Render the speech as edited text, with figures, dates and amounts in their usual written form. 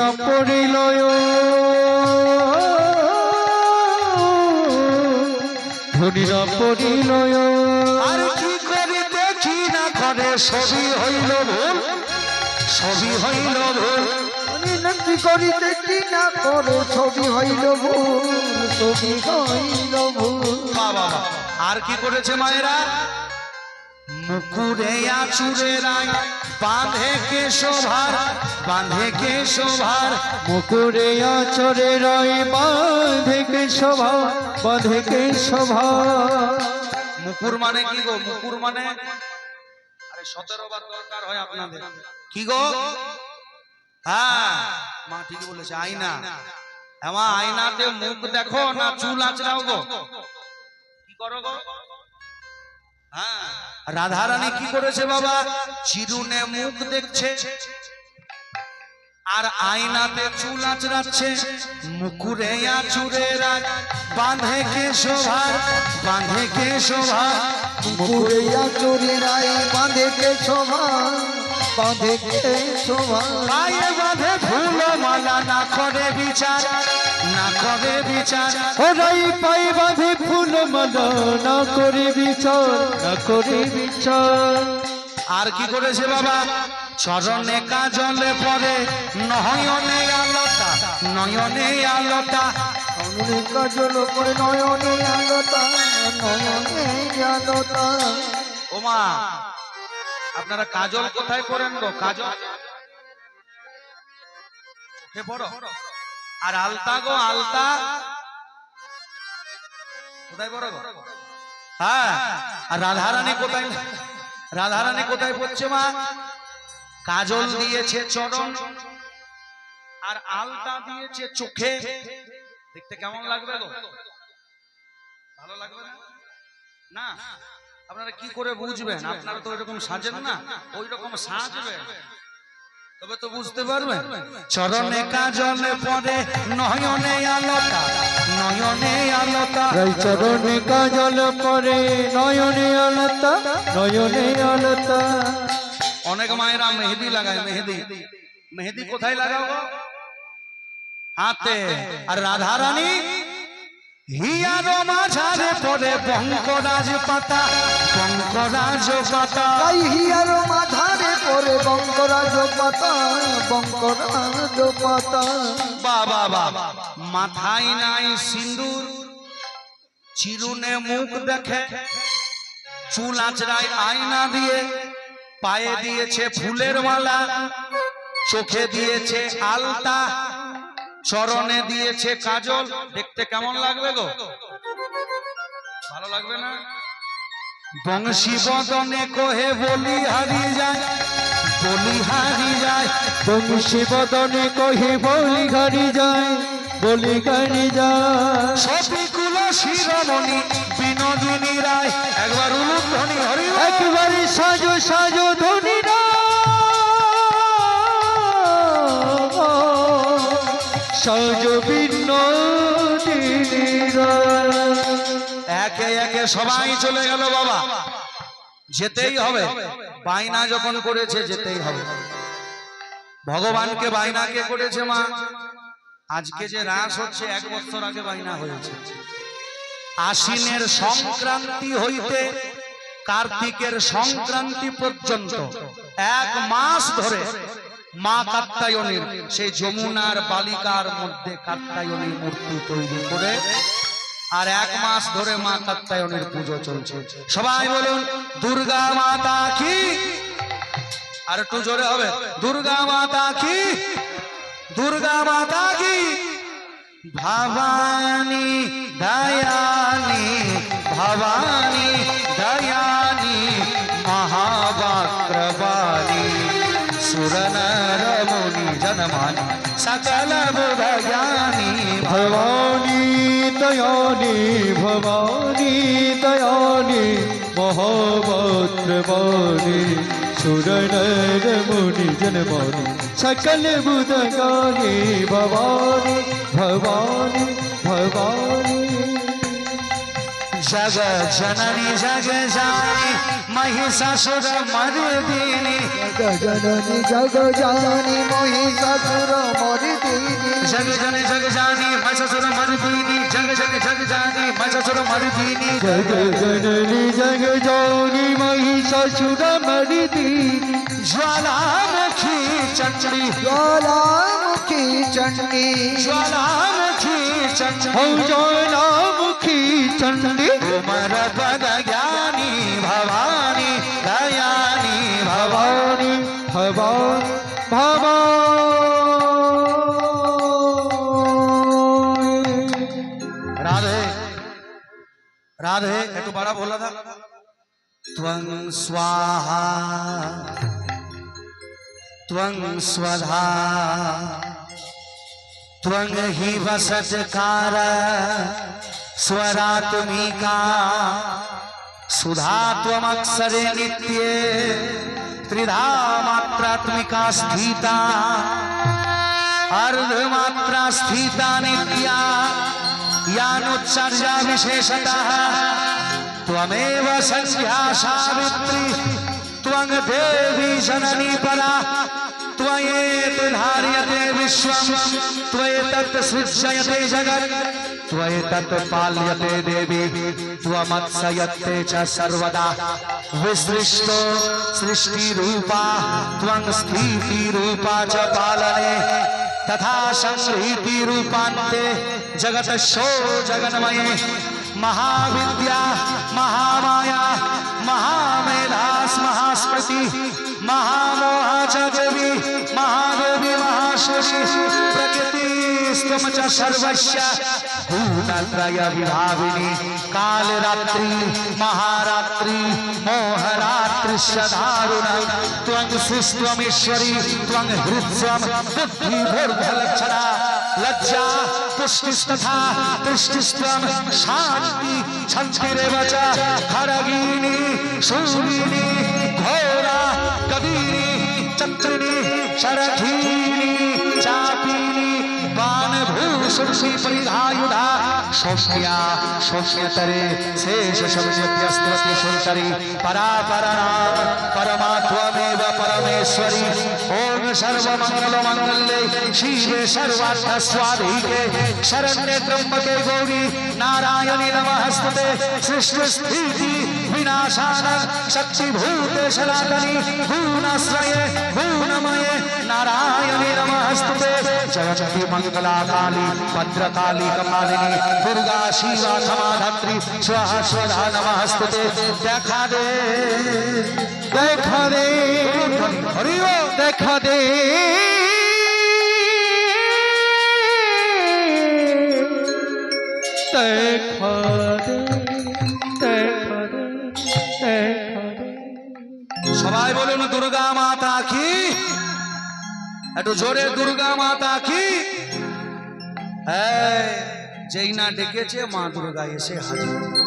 না পড়িল ধনী না পড়িল আর কি করি দেখি না করে সবই হইল ভুল সবই হইল ভুল কি করি দেখি না করে ছবি হইল ভুল ছবি হইল ভুল। বাবা আর কি করেছে মায়েরা মুকুরে আচুরে রায় বাঁধে কেশভার বাঁধে কেশভার মুকুরে আচরে রয় বাঁধে কেশভা বাঁধে কেশভা। মুকুর মানে কি গো মুকুর মানে আরে 17 বার দরকার হয় আপনাদের কি গো হ্যাঁ মা ঠিক বলেছে আয়না এমা আয়নাতে মুখ দেখো না চুল আঁচড়াও গো কি করো গো হ্যাঁ রাধারানী কি করেছে বাবা চিরুনে মুখ দেখছে আর আয়নাতে চুল আঁচড়াচ্ছে মুকুরে আচুরে রাখ বাঁধে কেশভার বাঁধে কেশভার মুকুরে আচরে রায় বাঁধে কেশভা বাঁধে কেশভা। পায়ে বাঁধে ফুল মালা না করে বিচার না করে বিচার ওরাই পাই বাঁধে ফুল মালা না করে বিচার না করে বিচার। আর কি করেছে বাবা চরণে কাজলে পরে নয়নে আলতা নয়নে আলতা অনেক কাজল করে নয়নে আলতা নয়নে আলতা। ওমা আপনারা কাজল কোথায় পরেন গো কাজল চোখে পড়ো আর আলতা গো আলতা কোথায় পড়ো গো হ্যাঁ আর রাধারানী কোথায় পড়ছে মা কাজল দিয়েছে চরণ আর আলতা দিয়েছে চোখে দেখতে কেমন লাগবে গো ভালো লাগবে না না আপনারা কি করে বুঝবেন আপনারা তো ওইরকম সাজেন না ওইরকম সাজবেন তবে তো বুঝতে পারবেন চরণে কাজলে পরে নয়নে আলতা নয়নে আলতা চরণে কাজল পরে নয়নে আলতা নয়নে আলতা। অনেক মায়েরা মেহেদি লাগায় মেহেদি মেহেদি কোথায় লাগাও হাতে আর রাধারানী হিয়ারো মাঝারে পরে বঙ্করাজ পাতা বঙ্করাজ পাতা হিয়ারো মাঝারে পরে বঙ্করাজ পাতা বঙ্করাজ পাতা। বাবা বাবা মাথায় নাই সিন্দুর চিরুনে মুখ দেখে চুল আঁচড়ায় আয়না দিয়ে পায়ে দিয়েছে ফুলের মালা চোখে দিয়েছে আলতা চরণে দিয়েছে কাজল দেখতে কেমন লাগবে গো ভালো লাগবে না বংশী বদনে কোহে বলি হারি যায় বলি হারি যায় বংশী বদনে কহে বলি ঘাড়ি যায় বলি ঘাড়ি যায়। সপিকুল শিরোমণি বিনোদিনী রায় একবার উলুধ্বনি হরি একবারে সাজো সাজো ধনী সাজো বিনোদিনী একে একে সবাই চলে গেল বাবা যেতেই হবে বাইনা যখন করেছে যেতেই হবে ভগবানকে বাইনা কে করেছে মা আজকে যে রাস হচ্ছে 1 বছর আগে বাইনা হয়েছে আশ্বিনের সংক্রান্তি হইতে কার্তিকের সংক্রান্তি পর্যন্ত 1 মাস ধরে মা কাত্যায়নীর সেই যমুনার বালিকার মধ্যে কাত্যায়নী মূর্তি তৈরি করে আর 1 মাস ধরে মা কাত্যায়নীর পুজো চলছে সবাই বলুন দুর্গা মাতা কি আর একটু জোরে হবে দুর্গা মাতা কি দুর্গা মাতা কি ভবানী দয়ানি ভবানী দয়ানি মহাবাক্রবাণী সুরনর মুনি জনমানি সকল বুধ জ্ঞানী ভবানী দয়ানি ভবানী দয়ানি মহাভদ্রবাণী সুরনর মুনি জনমানি सकल बुध गानी भवानी भवानी भवानी। जग जननी जग जानी महिषासुर मर्दिनी जग जननी जग जानी महिषासुर मर्दिनी जग जन जग जानी महिषासुर मर्दिनी जग जन जग जानी महिषासुर मर्दिनी जग जननी जग जानी महिषासुर मर्दिनी ज्वालामुखी चंडी ज्वालामुखी चंडी ज्वालामुखी चंडी ज्वालामुखी चंडी उमर पद ज्ञानी भवानी दयानी भवानी भवानी भवानी राधे राधे एक तो बड़ा बोला था त्वं स्वाहा त्वं स्वधा त्वं हि वसत्कार स्वरात्मिका सुधा त्वमक्षरे नित्ये त्रिधा मात्रात्मिका स्थिता अर्धमात्रा स्थिता नित्या यानुच्चर्या विशेषतः त्वमेव संध्या सावित्री त्वं देवी जननी परा त्वयेत धार्यते विश्वं त्वयेतत् सृज्यते जगत् त्वयेतत् पाल्यते देवी त्वमत्सयते च सर्वदा विसृष्टो सृष्टिरूपा त्वं स्थितिरूपा च पालने तथा संहृतिरूपान्ते जगतशो जगन्मये महाविद्या महामाया महामेधास् महास्मृति महामोहा च देवी महादेवी महाशोषि प्रकृतिस्त्वं च सर्वस्य भूतत्रय विभाविनी कालरात्रि महारात्रि मोहरात्रिश्च दारुणं त्वं सुस्त्वमीश्वरी त्वं हृत्स्वं बुद्धिभूर्धलक्षणा लज्जा पुष्टिस्तथा तुष्टिस्त्वं शान्ति छन्तिरेव च खड्गिनी शूलिनी घोरा कबीरी चक्रिणी शरखीनी चापीनी बाणभूषुषि परिधायुधा शोष्या शोष्यतरे शेष शब्दस्त्रति सुंदरी परापरनाम परमात्ममेव परमेश्वरी ओम सर्वमंगल मंगले शिवे सर्वार्थ स्वाधिके शरण्ये त्र्यंबके गौरी नारायणी नमस्तुते सृष्टि स्थिति विनाशान शक्तिभूते सनातनी गुणाश्रये गुणमये नारायणी नमस्तुते जगति मंगला काली भद्रकाली कपालिनी दुर्गा शिवा क्षमाधात्री स्वाहा स्वधा नमस्तुते देखा दे देखा दे हरि ओम देखा दे देखा दे देखा दे देखा दे সবাই বলুন দুর্গা মাতা কি একটু জোরে দুর্গা মাতা কি এই যেই না ডেকেছে মা দুর্গা এসে হাজির